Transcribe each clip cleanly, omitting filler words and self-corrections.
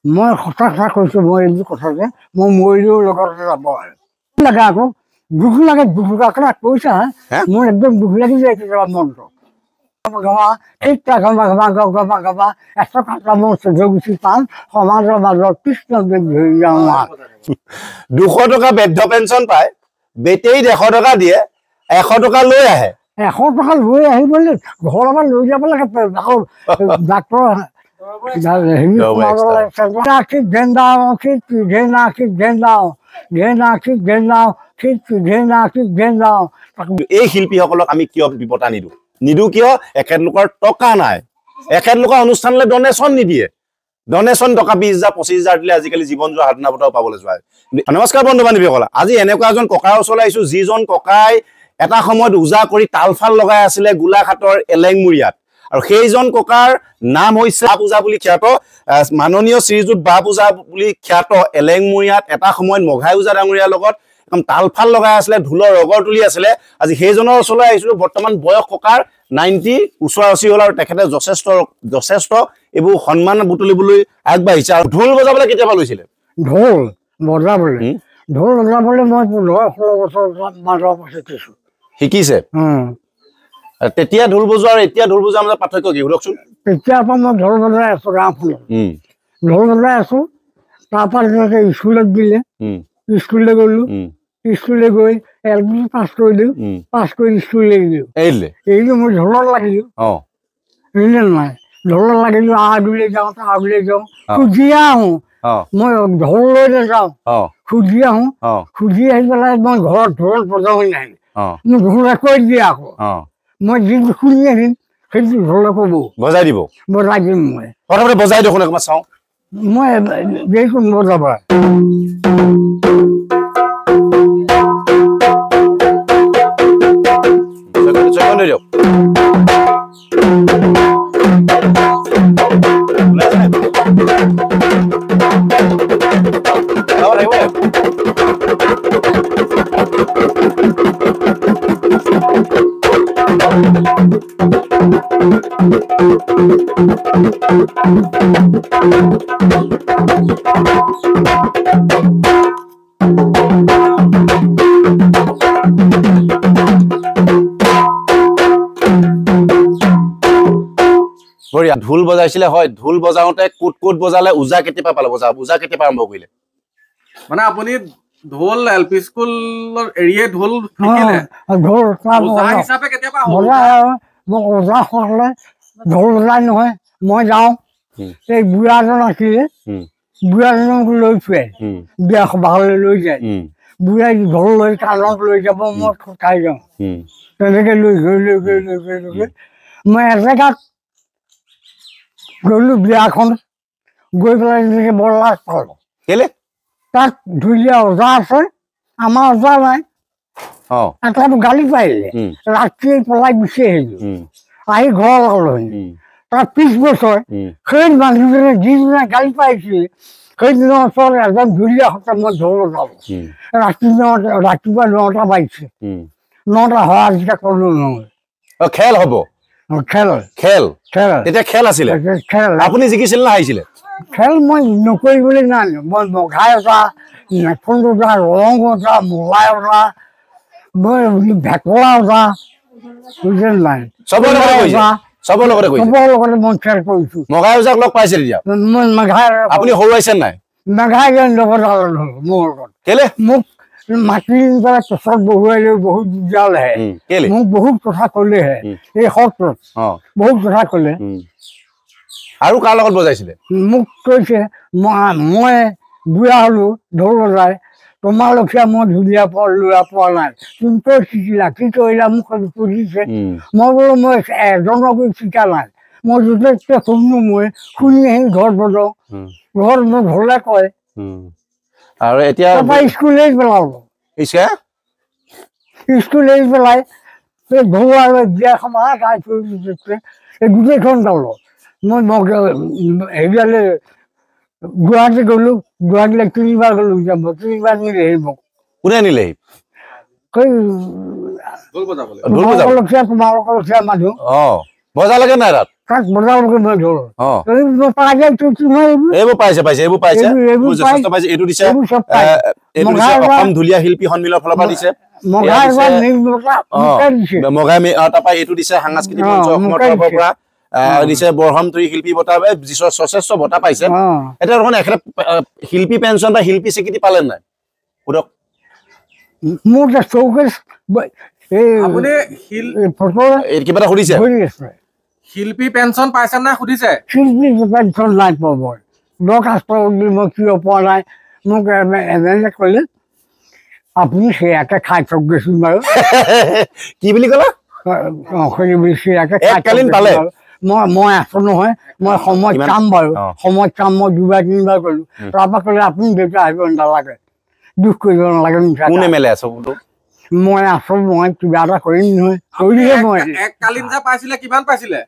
মই সঁচা কথা কৈছোঁ, মই এইটো কথা যে মই মৰিলেও লগতে যাব আৰু লাগে আকৌ দুখ লাগে, দুখ লাগে কৈছা মোৰ একদম দুখ লাগি যায় কেতিয়াবা মনটো। ঠিক ঘমা ঘমা 100 মোৰ গুচি পাম সমাজৰ মাজত কৃষ্ণ ধৰি যাওঁ। 200 টকা বৃদ্ধ পেঞ্চন পায়, বেটেৰীত 100 টকা দিয়ে, 100 টকা লৈ আহে। 100 টকা লৈ আহিবলৈ ঘৰৰ পৰা লৈ যাব লাগে আকৌ ডাক্তৰ এই শিল্পীসকলক আমি কিয় বিপদা নিদো কিয়? এখেতলোকৰ টকা নাই, এখেতলোকৰ অনুষ্ঠানলৈ ডনেশ্যন নিদিয়ে। ডনেশ্যন টকা 20,000 25,000 দিলে আজিকালি জীৱন যোৱা সাধনা বঁটাও পাবলৈ যোৱা। নমস্কাৰ বন্ধু বান্ধৱীসকল, আজি এনেকুৱা এজন ককাৰ ওচৰলৈ আহিছো যিজন ককাই এটা সময়ত ওজা কৰি তালফাল লগাই আছিলে গোলাঘাটৰ এলেংমুৰিয়াত। আৰু সেইজন ককাৰ নাম হৈছে বা পূজা বুলি খ্যাত, মাননীয় শ্ৰীযুত বা পূজা বুলি খ্যাত এলেংমুৰিয়াত এটা সময়ত মঘাই ওজা ডাঙৰীয়াৰ লগত একদম তালফাল লগাই আছিলে, ঢোলৰ ৰগৰ তুলি আছিলে। আজি সেইজনৰ ওচৰলৈ আহিছিলো। বৰ্তমান বয়স ককাৰ 90 ওচৰা-ওচৰি হ'ল আৰু তেখেতে যথেষ্ট এইবোৰ সন্মান বুটলিবলৈ আগবাঢ়িছে। আৰু ঢোল বজাবলৈ কেতিয়াবা লৈছিলে? ঢোল বজাবলৈ মই 15-16 বছৰ শিকিছো। শিকিছে? তেতিয়া ঢোল বজোৱা আৰু এতিয়া ঢোল বজোৱাৰ মাজত পাৰ্থক্য কি সোধকচোন? তেতিয়াৰ পৰা মই ঢোল বজাই আছো গাঁওখনত, ঢোল বজাই আছো। তাৰপৰা তেনেকে স্কুলত দিলে, স্কুললৈ গ'লো, স্কুললৈ গৈ LP পাছ কৰিলো, পাছ কৰি স্কুললৈ এৰিলো। মই ঢোলত লাগিলো, নাই ঢোলত লাগিলো, আগলৈ যাওঁ খুজি আহো। মই ঢোল লৈ নাযাওঁ, খুজি আহো, খুজি আহি পেলাই মই ঘৰত ঢোল বজাবই নাই। মোক ঢোলে কৈ দিয়ে আকৌ মই যিটো শুনি আহিম সেইটো ঢোলে ক'ব বজাই দিব, বজাই দিম। মই প্ৰথমতে বজাই দেখোন অকণমান চাওঁ। মই দেখোন বজাব বঢ়িয়া। ঢোল বজাইছিলে হয়, ঢোল বজাওঁতে ক'ত বজালে? ওজা কেতিয়াবা পালে ওজা কেতিয়াবা আৰম্ভ কৰিলে? মানে আপুনি ঢোল LP স্কুলৰ এৰিয়ে ঢোল শিকিলে? ওজা হিচাপে কেতিয়াবা মোক ওজা হ'লে ঢোল বজাই নহয় মই যাওঁ। এই বুঢ়াজন আছিলে, বুঢ়াজনক লৈ ফুৰে, বিয়া সভালৈ লৈ যায়। বুঢ়াই ঢোল লৈ কাণত লৈ যাব, মই ঠকাই যাওঁ। তেনেকে লৈ গৈ মই এজেগাত গ'লো, বিয়াখন গৈ পেলাই তেনেকে বৰ লাজ পালোঁ। কেলে? তাত ধুলীয়া ওজা আছে, আমাৰ ওজা নাই। এটা গালি পাৰিলে, ৰাতি পলাই গুচি আহিলো। আহি ঘৰ লগালোহি। তাৰ 20 বছৰ সেই মানুহজনে যিদিনা গালি পাৰিছিলে সেইদিনৰ ওচৰত এজন ধুলীয়া সতে মই ঢোল বজালো। ৰাতিপুৱা 9টা বাজিছে, 9টা হোৱা যেতিয়া ক'লো নহয় খেল হ'ব। খেল তেতিয়া খেল আছিলে? আপুনি জিকিছিল না হাৰিছিলে? খেল মই নকৰিবলৈ নানো। মই মঘাই ওজা, নেফুল ওজা, ৰং ওজা, মোলাই ওজা, মই ভেকলা ওজা, বুজিলে নাই, চবৰ লগতে মই খেল কৰিছো। মঘাই ওজাক লগ পাইছে তেতিয়া? মই মেঘাই আপুনি হৰুৱাইছে নাই? মেঘাই নবজালে মোৰ লগত। কেলে? মোক মাতি পেলাই পিছত বহুৱাই লৈ বহুত বুজালেহে, মোক বহুত কথা ক'লেহে। এই সত্ৰত বহুত কথা ক'লে। আৰু কাৰ লগত বজাইছিলে? মোক কৈছে মই বুঢ়া হলো ঢোল বজাই, তোমাৰ লেখীয়া মই ঢুলীয়া ল'ৰা পোৱা নাই, তুমি ক'ত শিকিলা, কি কৰিলা, মোক সুধিছে। মই বোলো মই এজনকো শিকা নাই, মই য'তে শুনো মই শুনি আহি ঘৰত বজাওঁ, ঘৰত মোক ঢোলে কয়। আৰু এতিয়া স্কুল এৰি পেলালো, স্কুল এৰি পেলাই ঢোল আৰু বিয়া সমাহ গাই থৈ গোটেইখন গালো। মই হেৰিয়ালৈ গুৱাহাটী গ'লো, গুৱাহাটীলৈ 3বাৰ গ'লো, 3বাৰ নিলেহি মোক। কোনে নিলেহি? তোমালোকৰ লেখীয়া মানুহ বজালৈকে নাই তাত? তাক বজাবলৈকে মই ধৰো এইবোৰ পাইছে এইটো দিছে অসম ঢুলীয়া শিল্পী সন্মিলনৰ ফালৰ পৰা দিছে মগাই তাৰপৰা এইটো দিছে সাংস্কৃতিক মঞ্চ অসমৰ তৰফৰ পৰা দিছে বৰহমতুৰী শিল্পী বঁটা যথেষ্ট বঁটা পাইছে এতিয়া দেখোন এখেতে শিল্পী পেঞ্চন বা শিল্পী স্বীকৃতি পালে নাই সোধক মোৰ চৌকেছ আপুনি কিবা এটা সুধিছে শিল্পী পেঞ্চন পাইছে নাই সুধিছে শিল্পী পেঞ্চন নাই পোৱা মই দৰখাস্ত মই কিয় পোৱা নাই মোক এজনে ক'লে আপুনি সেয়াকে খাই থক গৈছিল বাৰু কি বুলি ক'লা সেয়াকে এককালীন পালে মই আছো নহয় মই সময় চাম বাৰু সময় চাম মই দুবাৰ তিনিবাৰ ক'লো তাৰপৰা ক'লে আপুনি দেউতা আহিব নালাগে দুখ কৰিব নালাগে কোনে মেলে আছে মই আছো মই কিবা এটা কৰিম নহয় কৰিহে মই এককালীন যে পাইছিলে কিমান পাইছিলে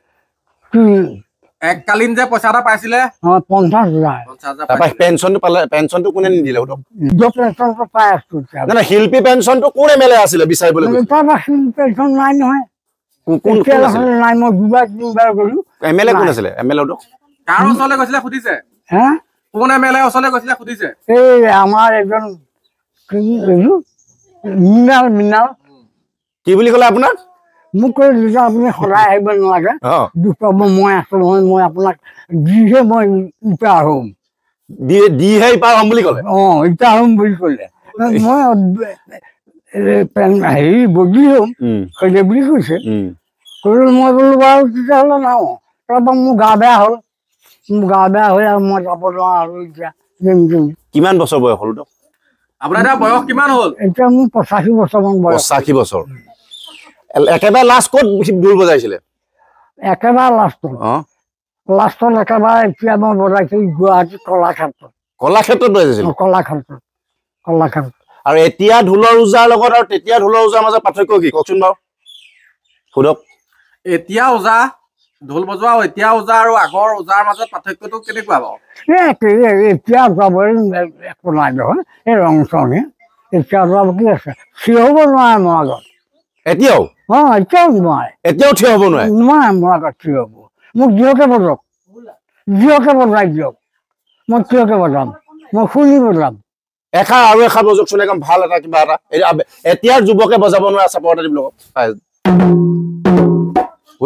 এককালীন যে পইচা এটা পাইছিলে 50,000 পেঞ্চনটো পালে পেঞ্চনটো কোনে নিদিলে পেঞ্চনটো পাই আছো শিল্পী পেঞ্চনটো কোন এমএলএ আছিলে বিচাৰিবলৈ শিল্পী পেঞ্চন নাই নহয় নাই মই দুবাৰ তিনিবাৰ গলো এমএলএ কোন আছিলে এমএলএটো কাৰ ওচৰলৈ গৈছিলে সুধিছে হা কোন এমএলএ ওচৰলৈ গৈছিলে সুধিছে এই আমাৰ এজন মিনাল কি বুলি ক'লে আপোনাক মোক কৈ দিছে আপুনি সদায় আহিব নালাগে দুখ পাব মই আছো নহয় মই আপোনাক দিহে মই ইপাৰ হ'ম দিহে ইপাৰ হ'ম বুলি ক'লে ইপাৰ হ'ম বুলি ক'লে মই হেৰি বদলি হ'ম সেইদে বুলি কৈছে কৈছিল মই বোলো বাৰু তেতিয়াহ'লে নাহোঁ তাৰপৰা মোৰ গা বেয়া হ'ল হৈ আৰু মই যাব নোৱাৰো আৰু এতিয়া কিমান বছৰ বয়স হ'ল আপোনাৰ এতিয়া বয়স কিমান হ'ল এতিয়া মোৰ 85 বছৰমান বয়স 85 বছৰ একেবাৰে লাষ্ট ক'ত ঢোল বজাইছিলে একেবাৰে লাষ্টত একেবাৰে এতিয়া মই বজাইছো গুৱাহাটী কলাক্ষেত্ৰত বজাইছিলো কলাক্ষেত্ৰত আৰু এতিয়া ঢোলৰ ওজাৰ লগত আৰু তেতিয়া ঢোলৰ ওজাৰ মাজত পাৰ্থক্য কি কওকচোন বাৰু সোধক এতিয়া ওজা ঢোল বজোৱা এতিয়া ওজা আৰু আগৰ ওজাৰ মাজত পাৰ্থক্যটো কেনেকুৱা বাৰু এতিয়া একো নাই নহয় এই ৰং চঙে এতিয়া কি আছে থিয় হ'ব নোৱাৰে মোৰ আগত এতিয়াও এতিয়াও নোৱাৰে এতিয়াও থিয় হ'ব নোৱাৰে মোৰ আগত থিয় হ'ব মোক জিহকে বজাই দিয়ক মই থিয়কে বজাম মই শুনি বজাম এষাৰ আৰু এষাৰ বজকচোন একদম ভাল এটা কিবা এটা এতিয়াৰ যুৱকে বজাব নোৱাৰা চাপৰ এটা দিব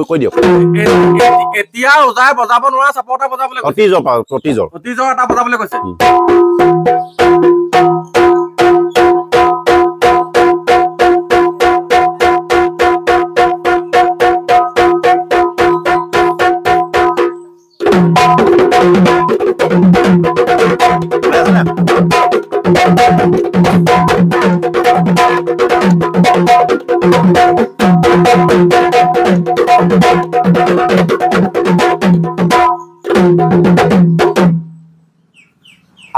কৈ দিয়ক এতিয়া ওজাই বজাব নোৱাৰা চাপৰ এটা বজাবলৈ অতীজৰ এটা বজাবলৈ কৈছে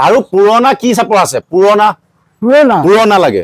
আৰু পুৰণা কি চাপৰ আছে পুৰণা লাগে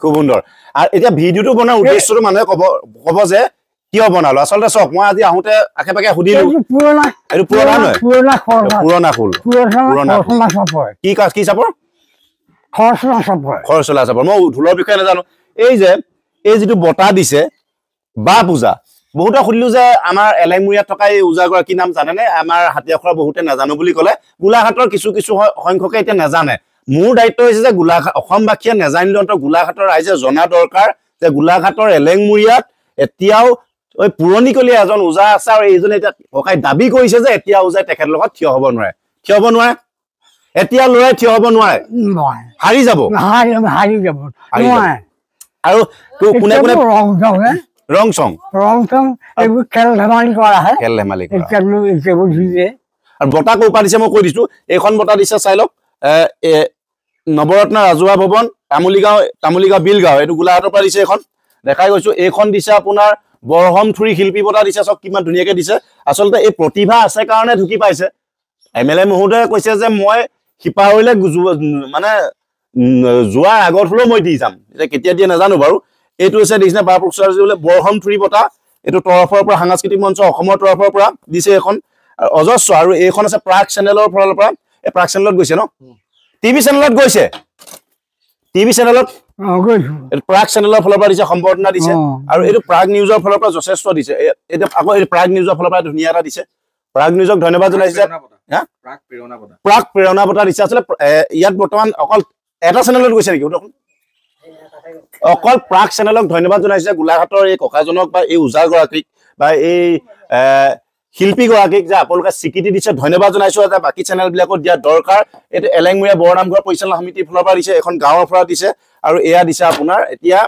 খুব সুন্দৰ আৰু এতিয়া ভিডিঅ'টো বনোৱাৰ উদ্দেশ্যটো মানুহে ক'ব যে কিয় বনালো আচলতে চাওক মই আজি আহোঁতে আশে পাশে সুধিলো এইটো পুৰণা নহয় পুৰণা খোল কি চাপৰ খৰচলা চাপৰ মই ঢোলৰ বিষয়ে নাজানো এই যিটো বঁটা দিছে বা পূজা বহুতে সুধিলো যে আমাৰ এলেংমুৰীয়াত থকা এই ওজাগৰাকী নাম জানেনে আমাৰ হাতীয়াখোলা বহুতে নাজানো বুলি ক'লে গোলাঘাটৰ কিছু সংখ্যকে এতিয়া নাজানে মোৰ দায়িত্ব হৈছে যে গোলাঘাট অসমবাসীয়ে নাজানিলে গোলাঘাটৰ ৰাইজে জনা দৰকাৰ যে গোলাঘাটৰ এলেংমুৰীয়াত এতিয়াও ওই পুৰণিকলীয়া এজন ওজা আছে আৰু এইজনে এতিয়া ককাই দাবী কৰিছে যে এতিয়া ওজাই তেখেতৰ লগত থিয় হ'ব নোৱাৰে এতিয়া লৰাই থিয় হ'ব নোৱাৰে হাৰি যাব আৰু কোনে ৰং চং এইবোৰ খেল ধেমালি কৰা হয় আৰু বঁটা ক'ৰ পৰা দিছে মই কৈ দিছো এইখন বঁটা দিছে চাই লওক নৱৰত্ন ৰাজহুৱা ভৱন তামুলীগাঁও বিলগাঁও এইটো গোলাঘাটৰ পৰা দিছে এখন দেখাই গৈছো এইখন দিছে আপোনাৰ বৰহমথুৰি শিল্পী বঁটা দিছে চব কিমান ধুনীয়াকে দিছে আচলতে এই প্ৰতিভা আছে কাৰণে ঢুকি পাইছে MLA মহোদয়ে কৈছে যে মই শিপাহৰিলে মানে যোৱাৰ আগত হলেও মই দি যাম এতিয়া কেতিয়া দিয়ে নাজানো বাৰু এইটো হৈছে দেখিছে বাৰ পুৰস্কাৰ বোলে বৰহমথুৰি বঁটা এইটো তৰফৰ পৰা সাংস্কৃতিক মঞ্চ অসমৰ তৰফৰ পৰা দিছে এখন আৰু অজস্ৰ আৰু এইখন আছে প্ৰাগ চেনেলৰ ফালৰ পৰা এই প্ৰাগ চেনেলত গৈছে ন টিভি চেনেলত গৈছে টিভি চেনেলত প্ৰাগ চেনেলৰ ফালৰ পৰা দিছে সম্বৰ্ধনা দিছে আৰু এইটো প্ৰাগ নিউজৰ ফালৰ পৰা যথেষ্ট দিছে এতিয়া আকৌ এই প্ৰাগ নিউজৰ ফালৰ পৰা ধুনীয়া এটা দিছে প্ৰাগ নিউজক ধন্যবাদ জনাইছে প্ৰাগ প্ৰেৰণা বঁটা দিছে আচলতে ইয়াত বৰ্তমান অকল এটা চেনেলত গৈছে নেকি অকল প্ৰাগ চেনেলক ধন্যবাদ জনাইছে গোলাঘাটৰ এই ককাজনক বা এই উজাগৰাকীক বা এই শিল্পীগৰাকীক যে আপোনালোকে স্বীকৃতি দিছে ধন্যবাদ জনাইছো এটা বাকী চেনেলবিলাকত দিয়া দৰকাৰ এইটো এলেংমুৰীয়া বৰনামঘৰ পৰিচালনা সমিতিৰ ফালৰ পৰা দিছে এখন গাঁৱৰ পৰা দিছে আৰু এয়া দিছে আপোনাৰ এতিয়া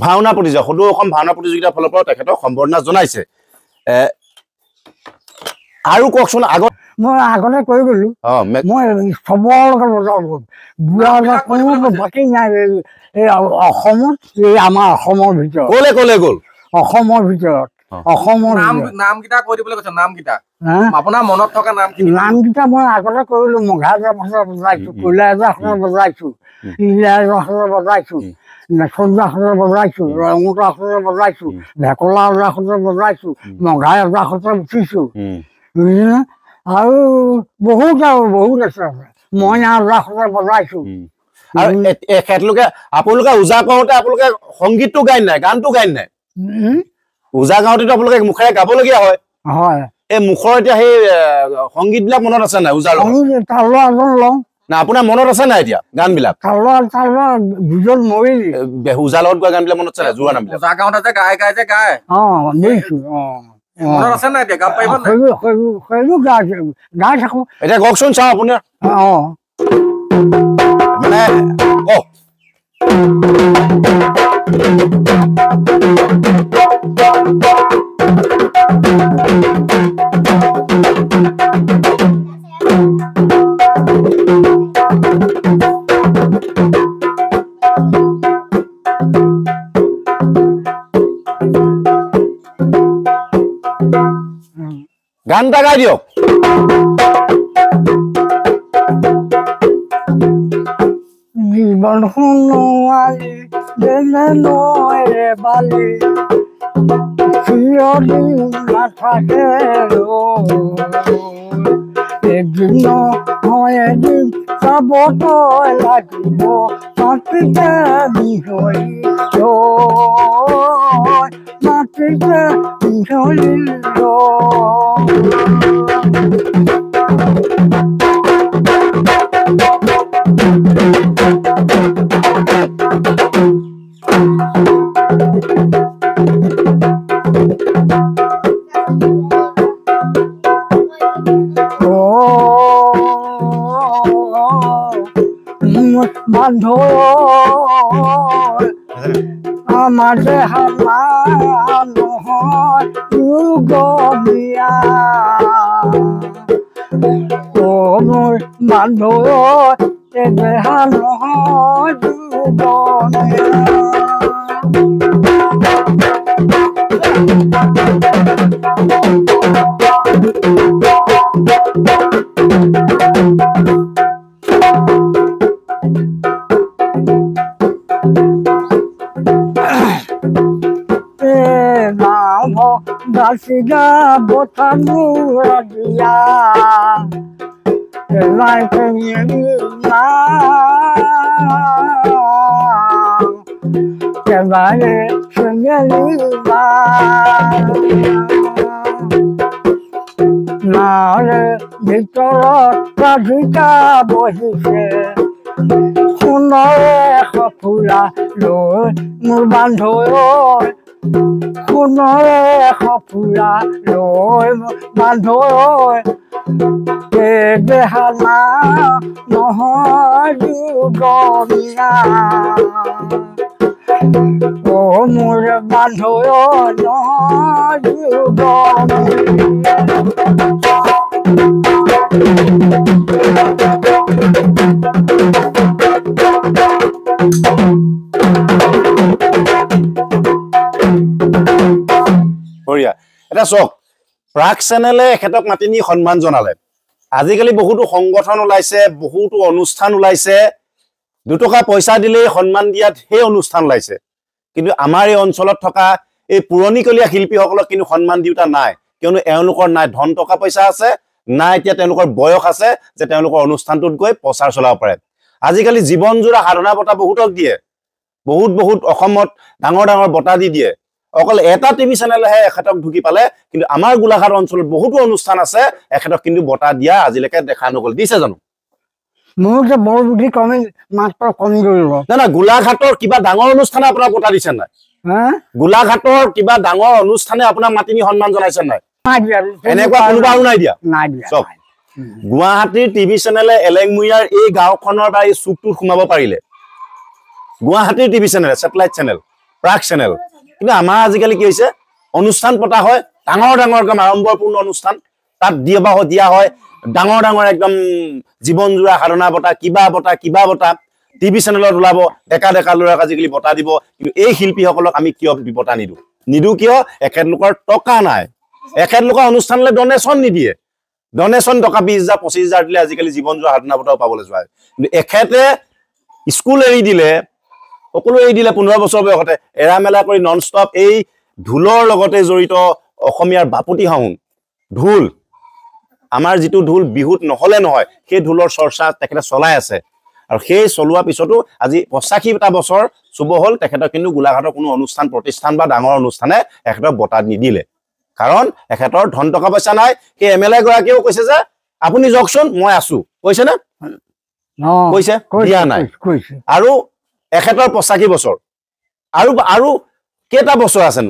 ভাওনা প্ৰতিযোগিতা সদৌ অসম ভাওনা প্ৰতিযোগিতাৰ ফালৰ পৰা তেখেতক সম্বৰ্ধনা জনাইছে আৰু কওকচোন আগত মই আগতে কৈ গলো মই চবৰ লগত বজাওঁ বুঢ়া কোনো বাকী নাই এই অসমত এই আমাৰ অসমৰ ভিতৰত কলে গ'ল অসমৰ ভিতৰত অসমৰ নামকেইটা কৈ দিবলৈ কৈছে নামকেইটা আপোনাৰ মনত থকা নামকেইটা মই আগতে কৰিলো মঘাজাৰ ভাষা বজাইছো কইলাজাৰ ভাষা বজাইছো ইংৰাজৰ ভাষা বজাইছো নেচন্দা ভাষা বজাইছো ৰঙতা ভাষা বজাইছো ভেকলা ভাষা বজাইছো মঘা ভাষা উঠিছো বুজিলে আৰু বহুত আছে মইনা ভাষা বজাইছো আৰু এখেতলোকে আপোনালোকে ওজা কৰোঁতে আপোনালোকে সংগীতটো গাই নাই গানটো গাই নাই ওজা গাওঁতেতো আপোনালোকে মুখেৰে গাবলগীয়া হয় এই মুখৰ এতিয়া সেই সংগীত বিলাক মনত আছে নাই ওজাৰ না আপোনাৰ মনত আছে নাই এতিয়া গান বিলাক ওজাৰ লগত গোৱা গান বিলাক মনত আছে নাই যোৱা নাম বিলাক ওজা গাওঁতে যে গাই মনত আছে নাই এতিয়া গাব পাৰিব গাই থাকো এতিয়া কওকচোন চাওঁ আপোনাৰ মানে কওক গান এটা গাই দিয়ক জীবন শুনোৱালি যেনে নৰে বালি চিৰদিন নাথাকে এদিন নহয় এদিন চাবতই লাগিব মাটিতে মিহলি মাটিতে মিহলি বান্ধ আমাৰ দেহা নহয় যুগীয়া মোৰ বান্ধ দেহা নহয় যুগীয়া Dasida botanu radia, like a yelina, Kevale, Shenelina. Now, Victoria, Radika, Bohise, Hunare, Hapula, Lord, Murbanto. Kunore khapura loy bandhoy behana nohoy gomina o mur bandhoy nohoy gomina এটা চাওক প্ৰাক চেনেলে এখেতক মাতি নি সন্মান জনালে আজিকালি বহুতো সংগঠন ওলাইছে বহুতো অনুষ্ঠান ওলাইছে 2 টকা পইচা দিলেই সন্মান দিয়াত সেই অনুষ্ঠান ওলাইছে কিন্তু আমাৰ এই অঞ্চলত থকা এই পুৰণিকলীয়া শিল্পীসকলক কিন্তু সন্মান দিউতা নাই কিয়নো এওঁলোকৰ নাই ধন টকা পইচা আছে নাই এতিয়া তেওঁলোকৰ বয়স আছে যে তেওঁলোকৰ অনুষ্ঠানটোত গৈ প্ৰচাৰ চলাব পাৰে আজিকালি জীৱনজোৰা সাধনা বঁটা বহুতক দিয়ে বহুত অসমত ডাঙৰ ডাঙৰ বঁটা দি দিয়ে অকল এটা টিভি চেনেলহে এখেতক ঢুকি পালে কিন্তু আমাৰ গোলাঘাট অঞ্চলত বহুতো অনুষ্ঠান আছে এখেতক কিন্তু বঁটা দিয়া আজিলৈকে দেখা নগল দিছে জানো মোৰ যে বৰ বুদ্ধি কমি মাত্ৰ কমি গ'ল না গোলাঘাটৰ কিবা ডাঙৰ অনুষ্ঠানে আপোনাক বঁটা দিছে নাই গোলাঘাটৰ কিবা ডাঙৰ অনুষ্ঠানে আপোনাক মাতি নি সন্মান জনাইছে নাই এনেকুৱা কোনোবা আৰু নাই দিয়া চব গুৱাহাটীৰ টিভি চেনেলে এলেংমুয়াৰ এই গাঁওখনৰ বা এই চুকটোত সোমাব পাৰিলে গুৱাহাটীৰ টিভি চেনেল ছেটেলাইট চেনেল প্ৰাক চেনেল কিন্তু আমাৰ আজিকালি কি হৈছে অনুষ্ঠান পতা হয় ডাঙৰ ডাঙৰ আড়ম্বৰপূৰ্ণ অনুষ্ঠান তাত দিয়া হয় ডাঙৰ ডাঙৰ একদম জীৱনজোৰা সাধনা বঁটা কিবা বঁটা টিভি চেনেলত ওলাব ডেকা ল'ৰাক আজিকালি বঁটা দিব কিন্তু এই শিল্পীসকলক আমি কিয় বঁটা নিদো কিয় এখেতলোকৰ টকা নাই এখেতলোকৰ অনুষ্ঠানলৈ ডনেশ্যন নিদিয়ে ডনেশ্যন টকা 20,000 25,000 দিলে আজিকালি জীৱনজোৰা সাধনা বঁটাও পাবলৈ যোৱা কিন্তু এখেতে স্কুল এৰি দিলে সকলো এৰি দিলে 15 বছৰ বয়সতে এৰা মেলা কৰি নন ষ্টপ এই ঢোলৰ লগতে জড়িত অসমীয়াৰ বাপুতি সাহোন ঢোল আমাৰ যিটো ঢোল বিহুত নহলে নহয় সেই ঢোলৰ চৰ্চা তেখেতে চলাই আছে আৰু সেই চলোৱা পিছতো আজি 85টা বছৰ চুব হল তেখেতক কিন্তু গোলাঘাটৰ কোনো অনুষ্ঠান প্ৰতিষ্ঠান বা ডাঙৰ অনুষ্ঠানে এখেতক বঁটা নিদিলে কাৰণ এখেতৰ ধন টকা পইচা নাই সেই এমএলএ গৰাকীও কৈছে যে আপুনি যাওকচোন মই আছো কৈছে না কৈছে দিয়া নাই আৰু এখেতৰ 85 বছৰ আৰু কেইটা বছৰ আছেন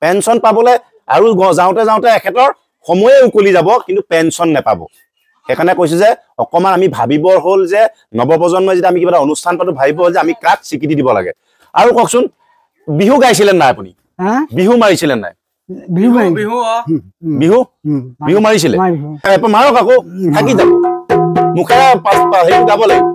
পেনশন পাবলে আৰু যাওঁতে এখেতৰ সময়ে উকলি যাব কিন্তু পেনশন নেপাব সেইকাৰণে কৈছে যে অকমান আমি ভাবিবৰ হল যে নৱপ্ৰজন্মই যদি আমি কিবা অনুষ্ঠান পাতো ভাবিব যে আমি কাক স্বীকৃতি দিব লাগে আৰু কওকচোন বিহু গাইছিলেন নাই আপুনি বিহু মাৰিছিলেন নাই বিহু মাৰিছিলে মাৰক আকৌ থাকি যাব মুখেৰে সেইটো গাব লাগিব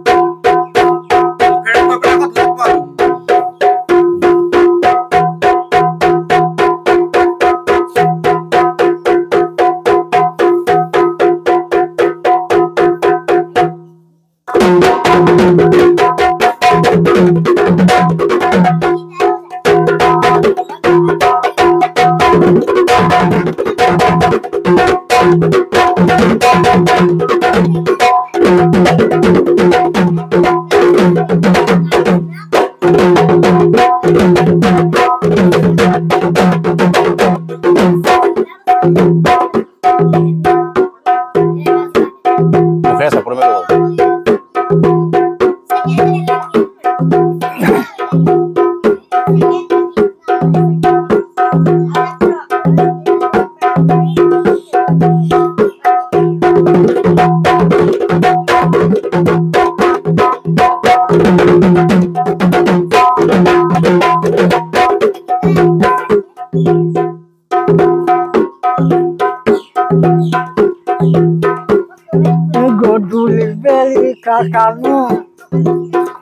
Kakanu,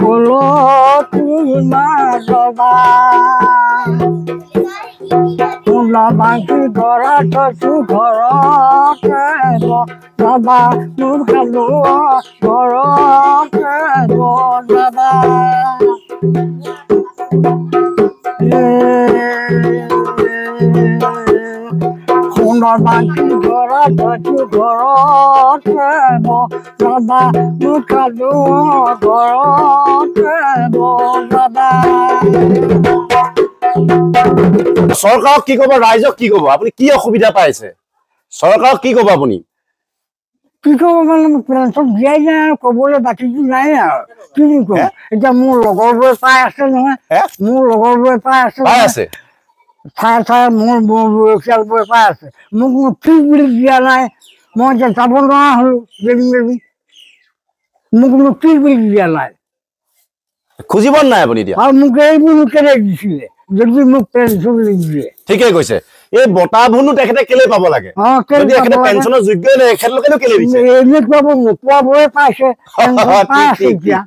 kolo tuma doba, tuna bangki dora tu dora kebo, doba nurkalu dora kebo doba. Tuna bangki dora tu dora kebo, doba nurkalu dora kebo doba. চৰকাৰক কি কব ৰাইজক কি কব আপুনি কি অসুবিধা পাইছে চৰকাৰক কি কব আপুনি কি কব মানে পেঞ্চন দিয়াই নাই আৰু কবলৈ বাকীটো নাই আৰু কি কব এতিয়া মোৰ লগৰবোৰে পাই আছে নহয় মোৰ লগৰবোৰে পাই আছে ঠায়ে মোৰ বয়সীয়ালবোৰে পাই আছে মোক ফ্ৰী বুলি দিয়া নাই মই এতিয়া যাব নোৱাৰা হলো মেলি মোক ফ্ৰী বুলি দিয়া নাই খুজিব নাই আপুনি এতিয়া আৰু মোক এইবোৰ কেনে দিছিলে যদি মোক পেঞ্চন নিদিয়ে ঠিকে কৈছে এই বঁটাবোৰনো তেখেতে কেলে পাব লাগে যদি এখেতে পেঞ্চনৰ যোগ্য নাই এখেতলোকেনো কেলে দিছে এইবিলাক পাব নোপোৱাবোৰে পাইছে পাই আছে এতিয়া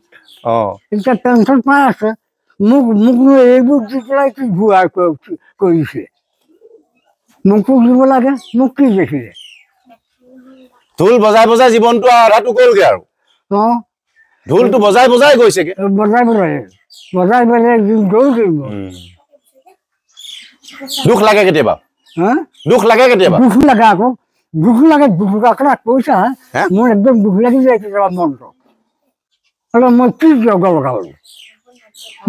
এতিয়া পেঞ্চন পাই আছে মোক এইবোৰ দি পেলাই কি ভুৱা কৰিছে মোকো দিব লাগে মোক কি দেখিলে ঢোল বজাই বজাই জীৱনটো আধাটো গ'লগে আৰু অঁ ঢোলটো বজাই বজাই গৈছেগে বজাই গ'ল কৰিব দুখ লাগে কেতিয়াবা হা দুখ লাগে কেতিয়াবা দুখ লাগে আকৌ দুখ লাগে দুখ লাগে কৈছা মোৰ একদম দুখ লাগি যায় কেতিয়াবা মনটো আৰু মই কি জগ লগাব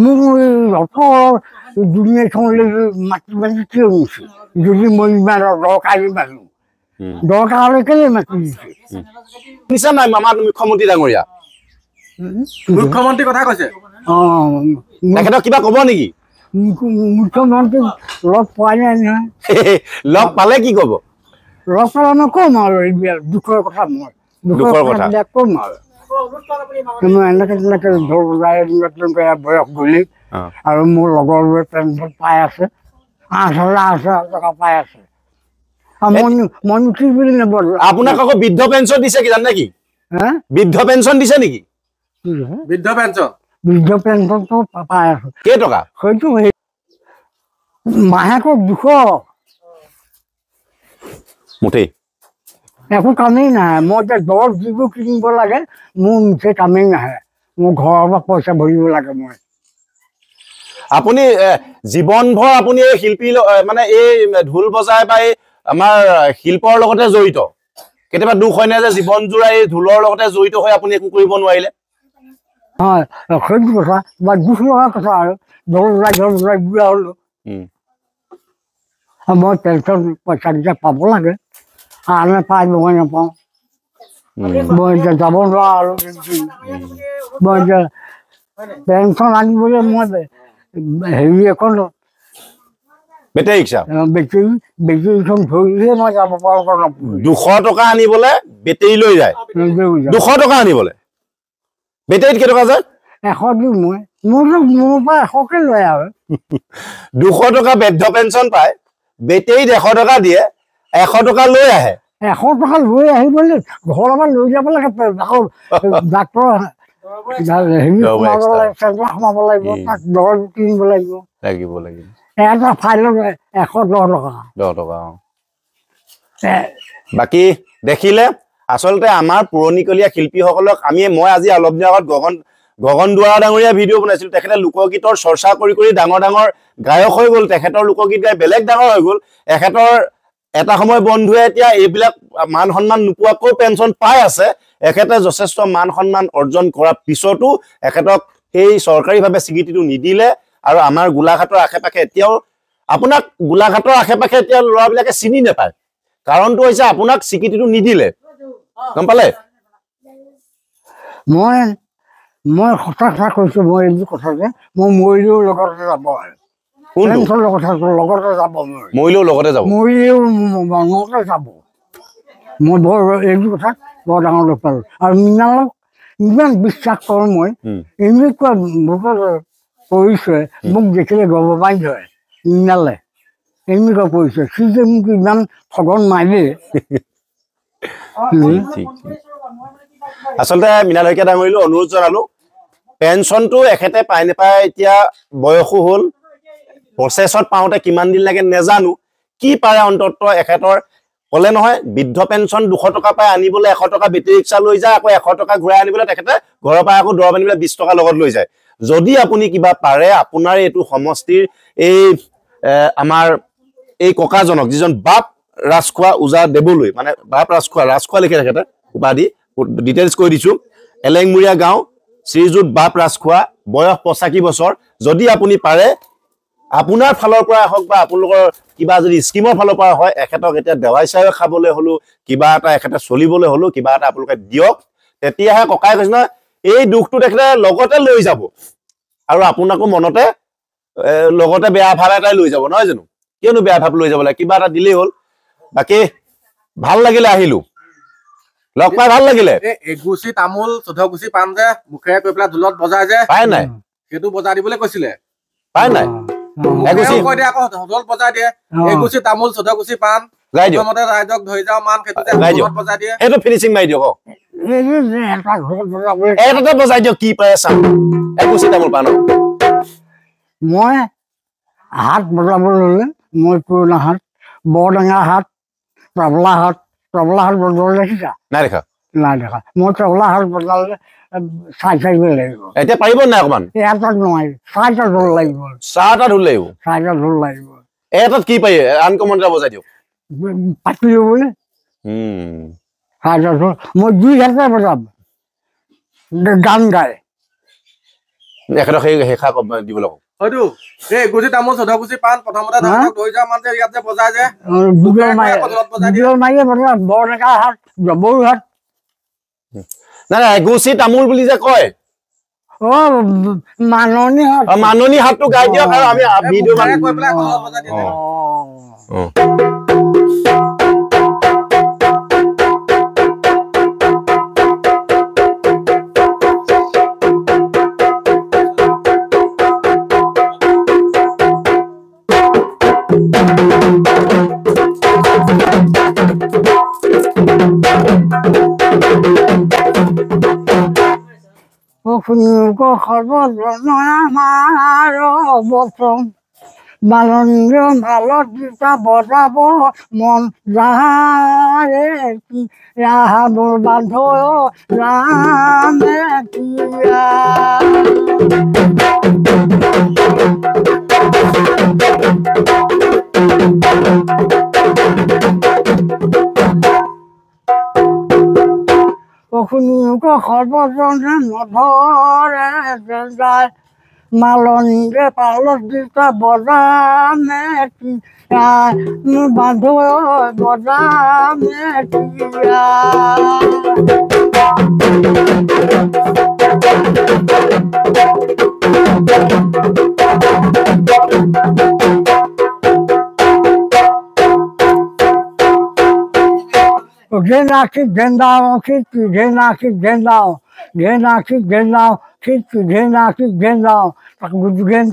মোৰ অথৰ দুনিয়াখনলৈ মাতি মাতি কিয় নিছে যদি মই ইমান দৰকাৰী মানুহ দৰকাৰ হ'লে কেলৈ মাতি দিছে শুনিছা নাই মামা মুখ্যমন্ত্ৰী ডাঙৰীয়া মুখ্যমন্ত্ৰীৰ কথা কৈছে অঁ তেখেতক কিবা ক'ব নেকি মুখ্যমন্ত্ৰী লগ পোৱা নাই নহয় লগ পালে কি ক'ব লগ পালে মই ক'ম আৰু এইবিলাক দুখৰ কথা মই দুখৰ কথা ক'ম আৰু মই এনেকৈ তেনেকৈ ঢোল বজাই বয়স গ'লি আৰু মোৰ লগৰবোৰে পেঞ্চন পাই আছে 8,000 টকা পাই আছে মই কি বুলি নবল আপোনাক আকৌ বৃদ্ধ পেঞ্চন দিছে কি জানে নেকি হা বৃদ্ধ পেঞ্চন দিছে নেকি বৃদ্ধ পেঞ্চন পেঞ্চনটো পাই আছো কেইটকা হয়তো মাহেকত 200 মুঠেই একো কামেই নাহে মই এতিয়া দৰৱ যিবোৰ কিনিব লাগে মোৰ মুঠে কামেই নাহে মোৰ ঘৰৰ পৰা পইচা ভৰিব লাগে মই আপুনি জীৱনভৰ আপুনি এই শিল্পী মানে এই ঢোল বজাই বা এই আমাৰ শিল্পৰ লগতে জড়িত কেতিয়াবা দুখ হয় নাই যে জীৱনজোৰা এই ঢোলৰ লগতে জড়িত হৈ আপুনি একো কৰিব নোৱাৰিলে হয় সেইটো কথা বা দুখ লগা কথা আৰু ঢোল বজাই বুঢ়া হ'লো মই পেঞ্চন পইচাকেইটা পাব লাগে আনে পাই মই নাপাওঁ মই এতিয়া যাব নোৱাৰা আৰু মই এতিয়া পেঞ্চন আনিবলৈ মই হেৰি এখন বেটেৰী ৰিক্সা বেটেৰীখন ধৰিহে মই যাব পাৰোঁ 200 টকা আনিবলৈ বেটেৰী লৈ যায় 200 টকা আনিবলৈ বেটেৰীত কেইটকা যায় 100 দিওঁ মই মোৰ পৰা 100কে লয় আৰু 200 টকা বৃদ্ধ পেঞ্চন পায় বেটেৰীত 100 টকা দিয়ে 100 টকা লৈ আহে 100 টকা লৈ আহিবলৈ ঘৰৰ পৰা লৈ যাব লাগে আকৌ ডাক্তৰ হেৰি সোমাব লাগিব তাক দৰৱ কিনিব লাগিব এটা ফাইলত 110 টকা বাকী দেখিলে আচলতে আমাৰ পুৰণিকলীয়া শিল্পীসকলক মই আজি অলপ দিনৰ আগত গগন দুৱাৰা ডাঙৰীয়া ভিডিঅ' বনাইছিলোঁ তেখেতে লোকগীতৰ চৰ্চা কৰি ডাঙৰ ডাঙৰ গায়ক হৈ গ'ল তেখেতৰ লোকগীত গাই বেলেগ ডাঙৰ হৈ গ'ল এখেতৰ এটা সময় বন্ধুৱে এতিয়া এইবিলাক মান সন্মান নোপোৱাকৈ পেঞ্চন পাই আছে এখেতে যথেষ্ট মান সন্মান অৰ্জন কৰাৰ পিছতো এখেতক সেই চৰকাৰীভাৱে স্বীকৃতিটো নিদিলে আৰু আমাৰ গোলাঘাটৰ আশে-পাশে এতিয়াও আপোনাক গোলাঘাটৰ আশে-পাশে এতিয়া ল'ৰাবিলাকে চিনি নাপায় কাৰণটো হৈছে আপোনাক স্বীকৃতিটো নিদিলে গম পালে মই সঁচা কথা কৈছোঁ মই এইটো কথা যে মই মৰিলেও লগতে যাব আৰু লগতে যাব মৰিলেও লগতে যাব মৰিলেও মনতে যাব মই বৰ এইটো কথা বৰ ডাঙৰ লগ পালোঁ আৰু মৃণালক ইমান বিশ্বাস কৰোঁ মই এনেকুৱা পৰিচয় মোক দেখিলে গৰ্ববান হয় মৃণালে এনেকুৱা পৰিচয় সি যে মোক ইমান ঠগন মাৰিলে আচলতে মৃণাল শইকীয়া ডাঙৰীয়ালৈ অনুৰোধ জনালোঁ পেঞ্চনটো এখেতে পাই নাপায় এতিয়া বয়সো হ'ল প্ৰচেছত পাওঁতে কিমান দিন লাগে নেজানো কি পাৰে অন্তত এখেতৰ ক'লে নহয় বৃদ্ধ পেঞ্চন 200 টকা পাই আনিবলৈ 100 টকা বেটেৰী ৰিক্সা লৈ যায় আকৌ 100 টকা ঘূৰাই আনিবলৈ তেখেতে ঘৰৰ পৰা আকৌ দৰৱ আনিবলৈ 20 টকা লগত লৈ যায় যদি আপুনি কিবা পাৰে আপোনাৰ এইটো সমষ্টিৰ এই আমাৰ এই ককাজনক যিজন বাপ ৰাজখোৱা ওজা দেৱলৈ মানে বাপ ৰাজখোৱা লিখে তেখেতে উপাধি ডিটেইলছ কৈ দিছোঁ এলেংমুৰীয়া গাঁও শ্ৰীযুত বাপ ৰাজখোৱা বয়স 85 বছৰ যদি আপুনি পাৰে আপোনাৰ ফালৰ পৰা হওক বা আপোনালোকৰ কিবা যদি স্কিমৰ ফালৰ পৰা হয় এখেতক এতিয়া দেৱাই চাই খাবলৈ হলো কিবা এটা এখেতে চলিবলৈ হলো কিবা এটা আপোনালোকে দিয়ক তেতিয়াহে ককাই কৈছে না এই দুখটো তেখেতে লগতে লৈ যাব আৰু আপোনাকো মনতে লগতে বেয়া ভাৱ এটাই লৈ যাব নহয় জানো কিয়নো বেয়া ভাৱ লৈ যাব লাগে কিবা এটা দিলেই হ'ল বাকী ভাল লাগিলে আহিলো লগ পাই ভাল লাগিলে এগুচি তামোল 14 গুচি পাণ যে মুখেৰে কৈ পেলাই ঢোলত বজাই যে পাই নাই সেইটো বজাই দিবলৈ কৈছিলে পাই নাই এগুচি কৈ দিয়ে আকৌ ঢোল বজাই দিয়ে এগুচি তামোল 14 গুচি পাণ গাই দিয়ক মতে ৰাইজক ধৰি যাও মান সেইটো ঢোলত বজাই দিয়ে এইটো ফিনিচিং মাৰি দিয়ক এটাতে বজাই দিয়ক কি পাই চাম এগুচি তামোল পাণ মই হাত বজাবলৈ ল'লে মই পুৰণা হাত বৰডাঙা হাট তবলা হাট বদল দেখিছা নাই দেখা নাই দেখা মই তবলা হাট বদলালে চাই থাকিব লাগিব এতিয়া পাৰিব নাই অকমান এটাত নোৱাৰি চাৰিটা ঢোল লাগিব 6টা ঢোল লাগিব চাৰিটা ঢোল লাগিব এটাত কি পাৰি আনকমন এটা বজাই দিয়ক পাতি ল'বলৈ চাৰিটা ঢোল মই 2 ঘণ্টা বজাম গান গাই এখেতক শেষা দিব লাগিব হয়তো এই গুচি তামোল চধাগুচি পাণ প্ৰথমতে ধৰক ধৰি যোৱা মান যে ইয়াত যে বজাই যে বুগল মাৰিয়ে বজাম বৰডাঙা হাট জবৰু হাট নাই নাই এগুচি তামোল বুলি যে কয় মাননি হাট মাননি হাটটো গাই দিয়ক আৰু আমি ভিডিঅ' কৈ পেলাই ঘৰত বজাই দিয়ে মালন্দ্ৰ মালত দুটা বজাব মন যাৰে কি ৰাহাবৰ বান্ধ ৰামে কিয়া সৰ্বজনে নধৰে যায় মালনিৰে পালত দুটা বজামে বান্ধো বজামে Genaki gendao, kitty, genaki gendao, genaki gendao, kitty, genaki gendao, tak gudugen,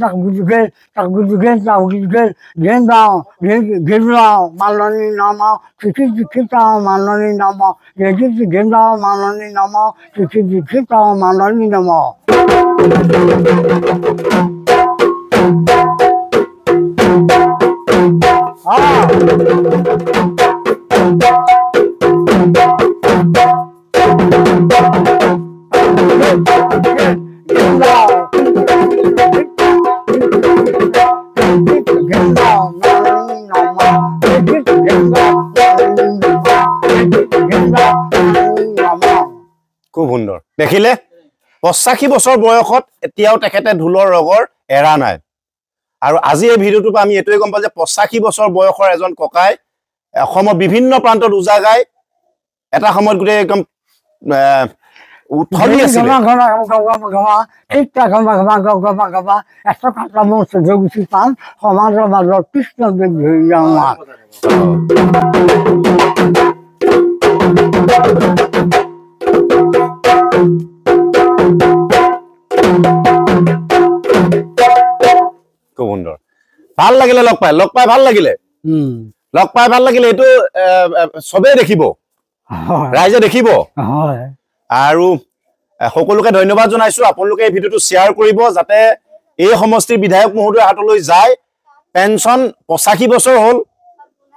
gendao, gendao, maloni nama, kitty, kitao, maloni nama, kitty, gendao, maloni nama, kitty, kitao, maloni nama. খুব সুন্দৰ দেখিলে 85 বছৰ বয়সত এতিয়াও তেখেতে ঢোলৰ ৰগৰ এৰা নাই আৰু আজি এই ভিডিঅ'টো আমি এটোই গম পাওঁ যে 85 বছৰ বয়সৰ এজন ককাই অসমৰ বিভিন্ন প্ৰান্তত উজাগাই এটা সময়ত গুটে একদম উঠলি আছিল সমাজৰ মাজত কৃষ্ণ ধৰি যাওঁ খুব সুন্দৰ ভাল লাগিলে লগ পাই ভাল লাগিলে এইটো সবে দেখিব ৰাইজে দেখিব আৰু সকলোকে ধন্যবাদ জনাইছো আপোনালোকে এই ভিডিঅ'টো শ্বেয়াৰ কৰিব যাতে এই সমষ্টিৰ বিধায়ক মহোদয় হাতলৈ যায় পেনশন 85 বছৰ হ'ল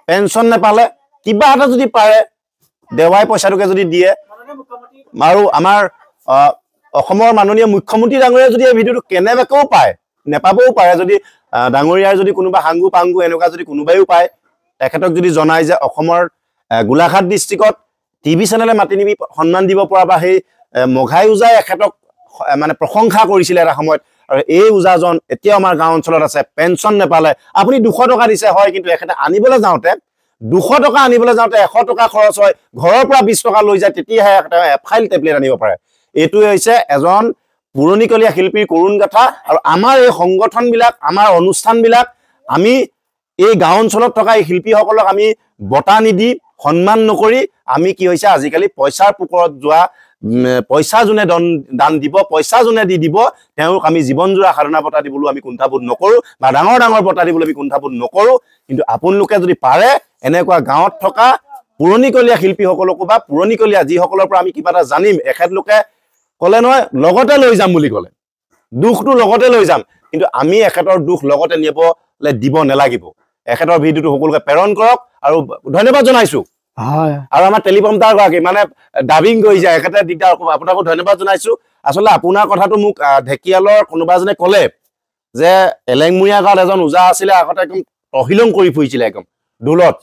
পেনশন নেপালে কিবা এটা যদি পাৰে দেৱাই পইচাটোকে যদি দিয়ে আৰু আমাৰ অসমৰ মাননীয় মুখ্যমন্ত্ৰী ডাঙৰীয়া যদি এই ভিডিঅ'টো কেনেবাকেও পায় নেপাবও পাৰে যদি ডাঙৰীয়াৰ যদি কোনোবা হাংগু পাংগু এনেকুৱা যদি কোনোবাইও পায় তেখেতক যদি জনাই যে অসমৰ গোলাঘাট ডিস্ট্ৰিক্টত টিভি চেনেলে মাতি নিবি সন্মান দিব পৰা বা সেই মঘাই উজাই এখেতক মানে প্ৰশংসা কৰিছিল এটা সময়ত আৰু এই উজাজন এতিয়া আমাৰ গাঁও অঞ্চলত আছে পেনশন নেপালে আপুনি 200 টকা দিছে হয় কিন্তু এখেতে আনিবলৈ যাওঁতে 200 টকা আনিবলৈ যাওঁতে 100 টকা খৰচ হয় ঘৰৰ পৰা 20 টকা লৈ যায় তেতিয়াহে একটা ফাইল টেবলেট আনিব পাৰে এটো হৈছে এজন পুৰণিকলীয়া শিল্পীৰ কৰুণ গাথা আৰু আমাৰ এই সংগঠনবিলাক আমাৰ অনুষ্ঠানবিলাক আমি এই গাঁও অঞ্চলত থকা এই শিল্পীসকলক আমি বটা নিদি সন্মান নকৰি আমি কি হৈছে আজিকালি পইচাৰ পুকৰত যোৱা পইচা জুনে দান দিব পইচা জুনে দি দিব তেওঁক আমি জীৱনজোৰা সাধনা বটা দিবলৈ আমি কুণ্ঠাবোধ নকৰো বা ডাঙৰ ডাঙৰ বটা দিবলৈ আমি কুণ্ঠাবোধ নকৰো কিন্তু আপোনালোকে যদি পাৰে এনেকুৱা গাঁৱত থকা পুৰণিকলীয়া শিল্পীসকলক বা পুৰণিকলীয়া যিসকলৰ পৰা আমি কিবা এটা জানিম এখেতলোকে কলে নহয় লগতে লৈ যাম বুলি কলে দুখটো লগতে লৈ যাম কিন্তু আমি এখেতৰ দুখ লগতে নিবলে দিব নালাগিব এখেতৰ ভিডিঅ'টো সকলোকে প্ৰেৰণ কৰক আৰু ধন্যবাদ জনাইছো হয় আৰু আমাৰ টেলিপ্ৰম্পটাৰ গৰাকী মানে ডাবিং কৰিছে এখেতে দিগদাৰ আপোনাকো ধন্যবাদ জনাইছো আচলতে আপোনাৰ কথাটো মোক ঢেকিয়ালৰ কোনোবা এজনে ক'লে যে এলেংমুৰীয়া গাঁৱত এজন ওজা আছিলে আগতে একদম তহিলং কৰি ফুৰিছিলে একদম ঢোলত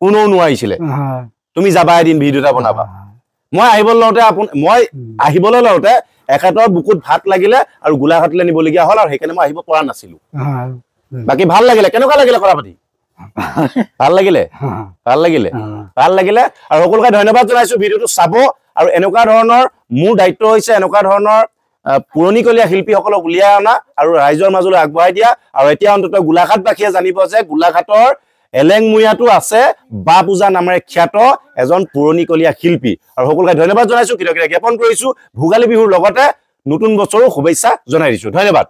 কোনেও নোৱাৰিছিলে হয় তুমি যাবা এদিন ভিডিঅ' এটা বনাবা মই আহিবলৈ লওঁতে এখেতৰ বুকুত ভাত লাগিলে আৰু গোলাঘাটলৈ নিবলগীয়া হ'ল আৰু সেইকাৰণে মই আহিব পৰা নাছিলো বাকী ভাল লাগিলে কেনেকুৱা লাগিলে কথা পাতি ভাল লাগিলে আৰু সকলোকে ধন্যবাদ জনাইছো ভিডিঅ'টো চাব আৰু এনেকুৱা ধৰণৰ মোৰ দায়িত্ব হৈছে এনেকুৱা ধৰণৰ পুৰণিকলীয়া শিল্পীসকলক উলিয়াই অনা আৰু ৰাইজৰ মাজলৈ আগবঢ়াই দিয়া আৰু এতিয়া অন্ততঃ গোলাঘাটবাসীয়ে জানিব যে গোলাঘাটৰ এলেংমুৰীয়াটো আছে বা পূজা নামেৰে খ্যাত এজন পুৰণিকলীয়া শিল্পী আৰু সকলোকে ধন্যবাদ জনাইছো কৃতজ্ঞতা জ্ঞাপন কৰিছো ভোগালী বিহুৰ লগতে নতুন বছৰো শুভেচ্ছা জনাই দিছো ধন্যবাদ